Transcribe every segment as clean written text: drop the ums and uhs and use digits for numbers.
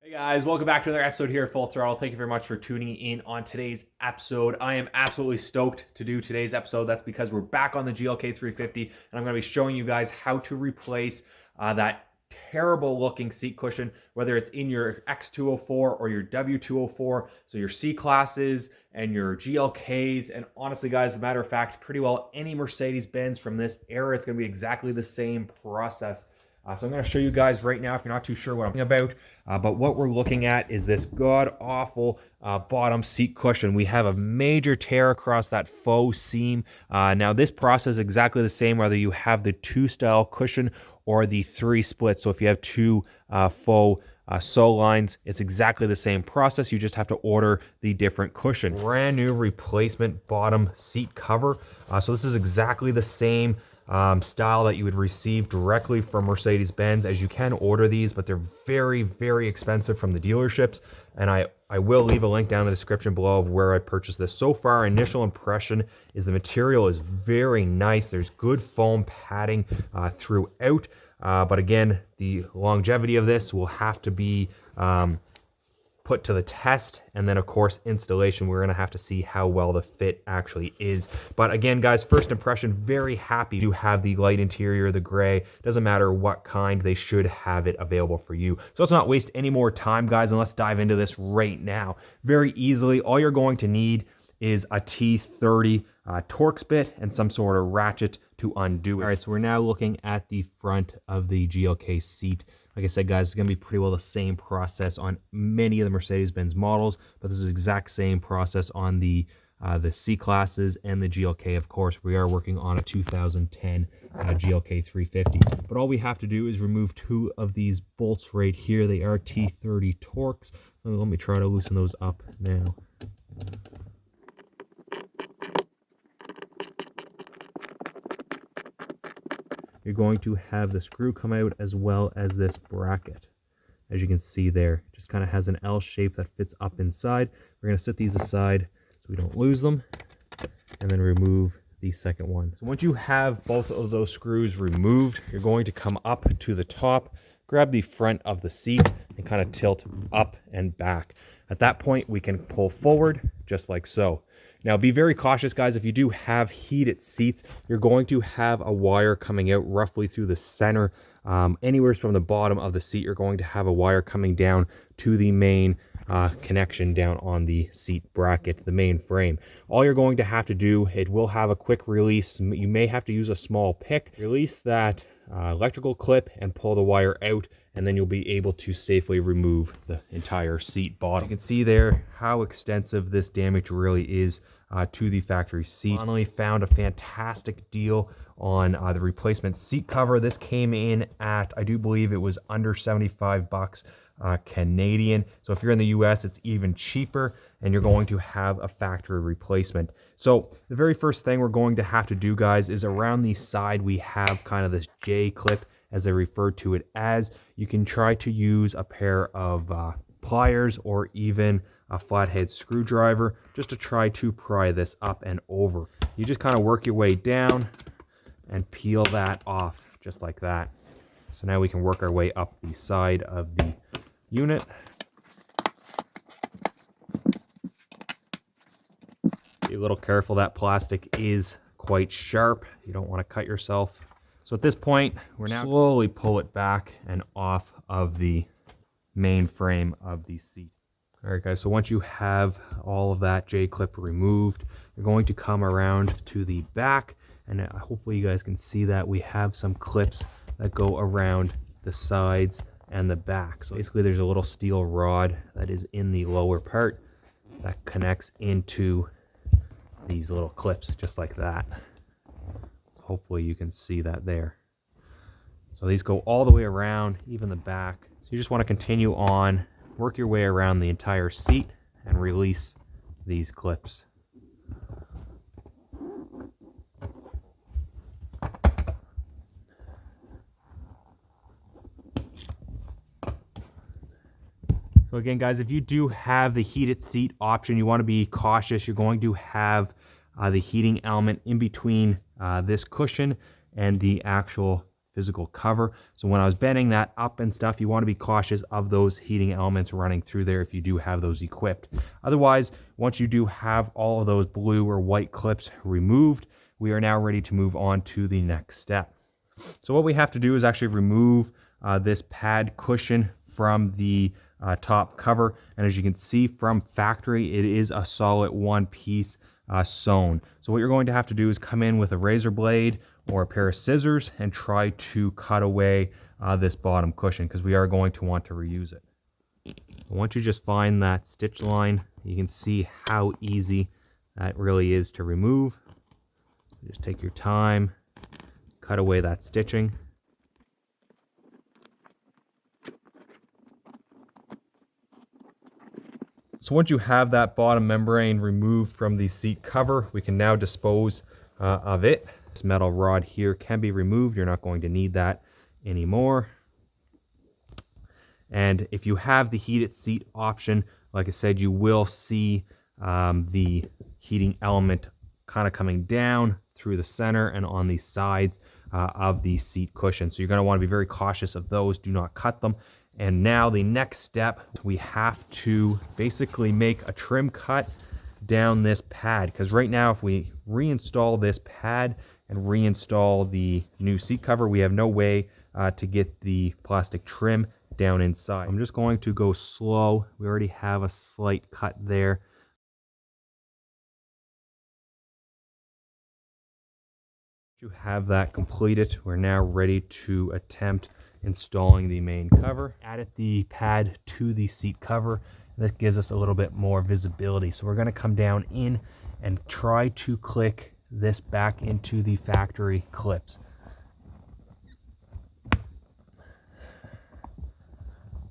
Hey guys, welcome back to another episode here at Full Throttle. Thank you very much for tuning in on today's episode. I am absolutely stoked to do today's episode. That's because we're back on the GLK 350 and I'm going to be showing you guys how to replace that terrible looking seat cushion, whether it's in your X204 or your W204, so your C classes and your GLKs. And honestly guys, as a matter of fact, pretty well any Mercedes-Benz from this era, it's going to be exactly the same process. So I'm going to show you guys right now if you're not too sure what I'm talking about. But what we're looking at is this god-awful bottom seat cushion. We have a major tear across that faux seam. Now this process is exactly the same whether you have the 2-style cushion or the 3 split. So if you have 2 faux sew lines, it's exactly the same process. You just have to order the different cushion. Brand new replacement bottom seat cover. So this is exactly the same style that you would receive directly from Mercedes-Benz, as you can order these, but they're very, very expensive from the dealerships. And I will leave a link down in the description below of where I purchased this. So far, initial impression is the material is very nice. There's good foam padding throughout. But again, the longevity of this will have to be put to the test, and then of course installation. We're going to have to see how well the fit actually is. But again guys, first impression, very happy to have the light interior, the gray. Doesn't matter what kind, they should have it available for you. So let's not waste any more time guys, and let's dive into this right now. Very easily, all you're going to need is a T30 Torx bit and some sort of ratchet to undo it. All right, so we're now looking at the front of the GLK seat. Like I said, guys, it's going to be pretty well the same process on many of the Mercedes-Benz models, but this is the exact same process on the C classes and the GLK. Of course, we are working on a 2010 GLK 350. But all we have to do is remove 2 of these bolts right here. They are T30 Torx. Let me try to loosen those up now. You're going to have the screw come out as well as this bracket. As you can see there, it just kind of has an L shape that fits up inside. We're going to set these aside so we don't lose them, and then remove the second one. So once you have both of those screws removed, you're going to come up to the top, grab the front of the seat, and kind of tilt up and back. At that point, we can pull forward just like so. Now, be very cautious, guys. If you do have heated seats, you're going to have a wire coming out roughly through the center. Anywhere from the bottom of the seat, you're going to have a wire coming down to the main connection down on the seat bracket, the main frame. All you're going to have to do, it will have a quick release. You may have to use a small pick. Release that electrical clip and pull the wire out, and then you'll be able to safely remove the entire seat bottom. You can see there how extensive this damage really is to the factory seat. Finally found a fantastic deal on the replacement seat cover. This came in at, I do believe it was under 75 bucks Canadian. So if you're in the US, it's even cheaper, and you're going to have a factory replacement. So the very first thing we're going to have to do, guys, is around the side we have kind of this J clip, as I refer to it as. You can try to use a pair of pliers or even a flathead screwdriver just to try to pry this up and over. You just kind of work your way down and peel that off just like that. So now we can work our way up the side of the unit. Be a little careful, that plastic is quite sharp. You don't want to cut yourself. So at this point, we're now slowly pull it back and off of the main frame of the seat. All right, guys, so once you have all of that J-clip removed, you're going to come around to the back, and hopefully you guys can see that we have some clips that go around the sides and the back. So basically there's a little steel rod that is in the lower part that connects into these little clips just like that. Hopefully you can see that there. So these go all the way around, even the back. So you just want to continue on, work your way around the entire seat and release these clips. So again, guys, if you do have the heated seat option, you want to be cautious. You're going to have the heating element in between this cushion and the actual physical cover. So when I was bending that up and stuff, you want to be cautious of those heating elements running through there if you do have those equipped. Otherwise, once you do have all of those blue or white clips removed, we are now ready to move on to the next step. So what we have to do is actually remove this pad cushion from the top cover, and as you can see from factory, it is a solid one piece sewn. So what you're going to have to do is come in with a razor blade or a pair of scissors and try to cut away this bottom cushion, because we are going to want to reuse it. Once you just find that stitch line, you can see how easy that really is to remove. Just take your time, cut away that stitching. So once you have that bottom membrane removed from the seat cover, we can now dispose of it. This metal rod here can be removed. You're not going to need that anymore. And if you have the heated seat option, like I said, you will see the heating element kind of coming down through the center and on the sides of the seat cushion. So you're going to want to be very cautious of those. Do not cut them. And now the next step, we have to basically make a trim cut down this pad, because right now if we reinstall this pad and reinstall the new seat cover, we have no way to get the plastic trim down inside. I'm just going to go slow. We already have a slight cut there. To have that completed, we're now ready to attempt installing the main cover. Added the pad to the seat cover. This gives us a little bit more visibility. So we're going to come down in and try to click this back into the factory clips.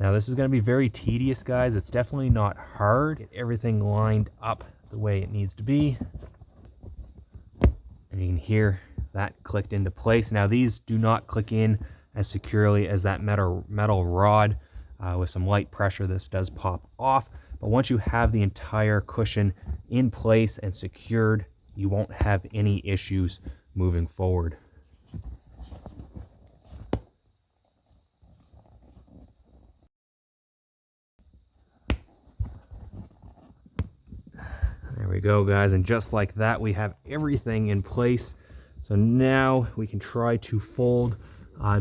Now this is going to be very tedious, guys. It's definitely not hard. Get everything lined up the way it needs to be. And you can hear that clicked into place. Now these do not click in as securely as that metal rod. With some light pressure, this does pop off. But once you have the entire cushion in place and secured, you won't have any issues moving forward. There we go, guys, and just like that, we have everything in place. So now we can try to fold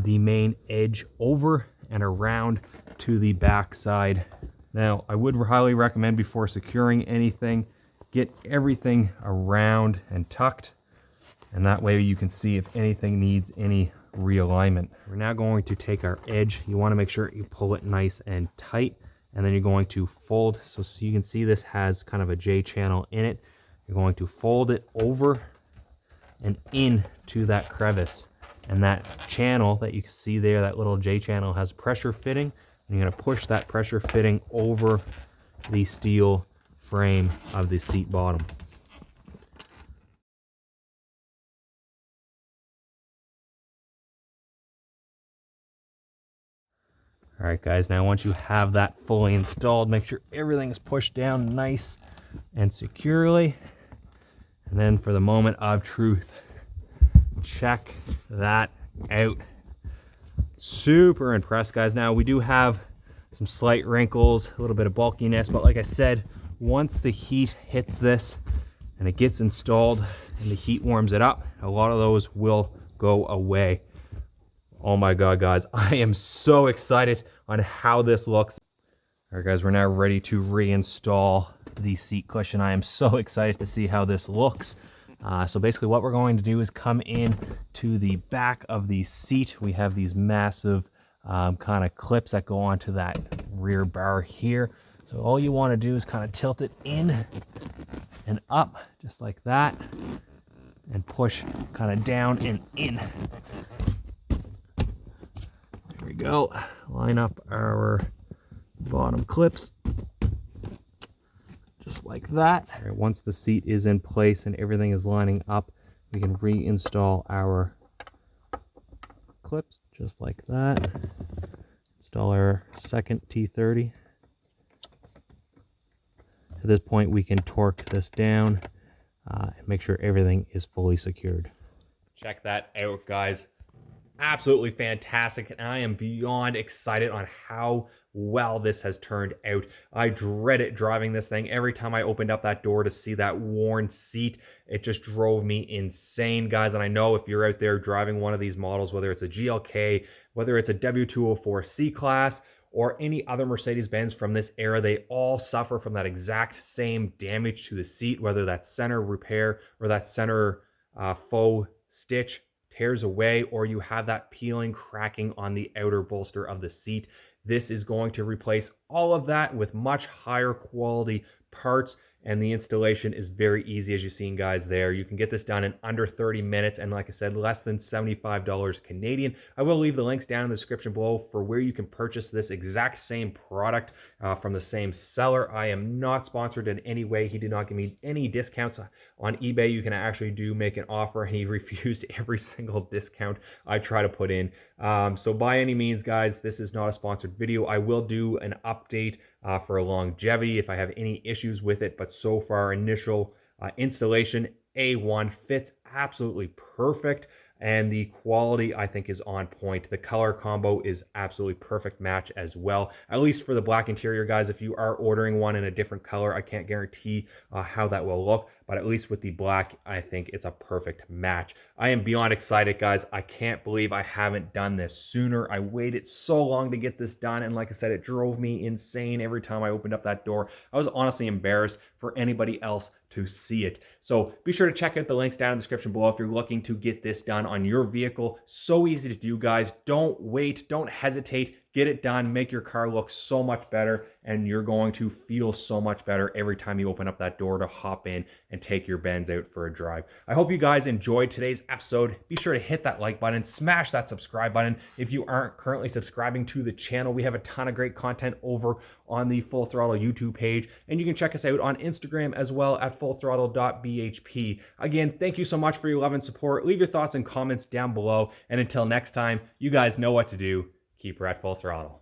the main edge over and around to the back side. Now, I would highly recommend, before securing anything, get everything around and tucked, and that way you can see if anything needs any realignment. We're now going to take our edge. You want to make sure you pull it nice and tight, and then you're going to fold. So you can see this has kind of a J channel in it. You're going to fold it over and into that crevice. And that channel that you can see there, that little J channel, has pressure fitting. And you're going to push that pressure fitting over the steel frame of the seat bottom. All right, guys, now once you have that fully installed, make sure everything's pushed down nice and securely. And then for the moment of truth, check that out. Super impressed, guys. Now we do have some slight wrinkles, a little bit of bulkiness, but like I said, once the heat hits this and it gets installed and the heat warms it up, a lot of those will go away. Oh my god, guys, I am so excited on how this looks. All right, guys, we're now ready to reinstall the seat cushion. I am so excited to see how this looks. So basically what we're going to do is come in to the back of the seat. We have these massive kind of clips that go onto that rear bar here. So all you want to do is kind of tilt it in and up, just like that, and push kind of down and in. There we go. Line up our bottom clips. Just like that. All right, once the seat is in place and everything is lining up, we can reinstall our clips just like that. Install our second T30. At this point, we can torque this down and make sure everything is fully secured. Check that out, guys. absolutely fantastic, and I am beyond excited on how well this has turned out. I dread it driving this thing. Every time I opened up that door to see that worn seat, it just drove me insane, guys. And I know if you're out there driving one of these models, whether it's a GLK, whether it's a W204 C-Class, or any other Mercedes-Benz from this era, they all suffer from that exact same damage to the seat, whether that's center repair or that center faux stitch tears away, or you have that peeling, cracking on the outer bolster of the seat. This is going to replace all of that with much higher quality parts, and the installation is very easy, as you've seen, guys. There, you can get this done in under 30 minutes, and like I said, less than $75 Canadian. I will leave the links down in the description below for where you can purchase this exact same product from the same seller. I am not sponsored in any way. He did not give me any discounts. On eBay, you can actually make an offer. He refused every single discount I try to put in. So by any means, guys, this is not a sponsored video. I will do an update for longevity if I have any issues with it, but so far, initial installation, A1, fits absolutely perfect, and the quality, I think, is on point. The color combo is absolutely perfect match as well, at least for the black interior, guys. If you are ordering one in a different color, I can't guarantee how that will look, but at least with the black, I think it's a perfect match. I am beyond excited, guys. I can't believe I haven't done this sooner. I waited so long to get this done, and like I said, it drove me insane every time I opened up that door. I was honestly embarrassed for anybody else to see it. So be sure to check out the links down in the description below if you're looking to get this done on your vehicle. So easy to do, guys. Don't wait, don't hesitate. Get it done, make your car look so much better, and you're going to feel so much better every time you open up that door to hop in and take your Benz out for a drive. I hope you guys enjoyed today's episode. Be sure to hit that like button, smash that subscribe button. If you aren't currently subscribing to the channel, we have a ton of great content over on the Full Throttle YouTube page, and you can check us out on Instagram as well at fullthrottle.bhp. Again, thank you so much for your love and support. Leave your thoughts and comments down below, and until next time, you guys know what to do. Keep her at full throttle.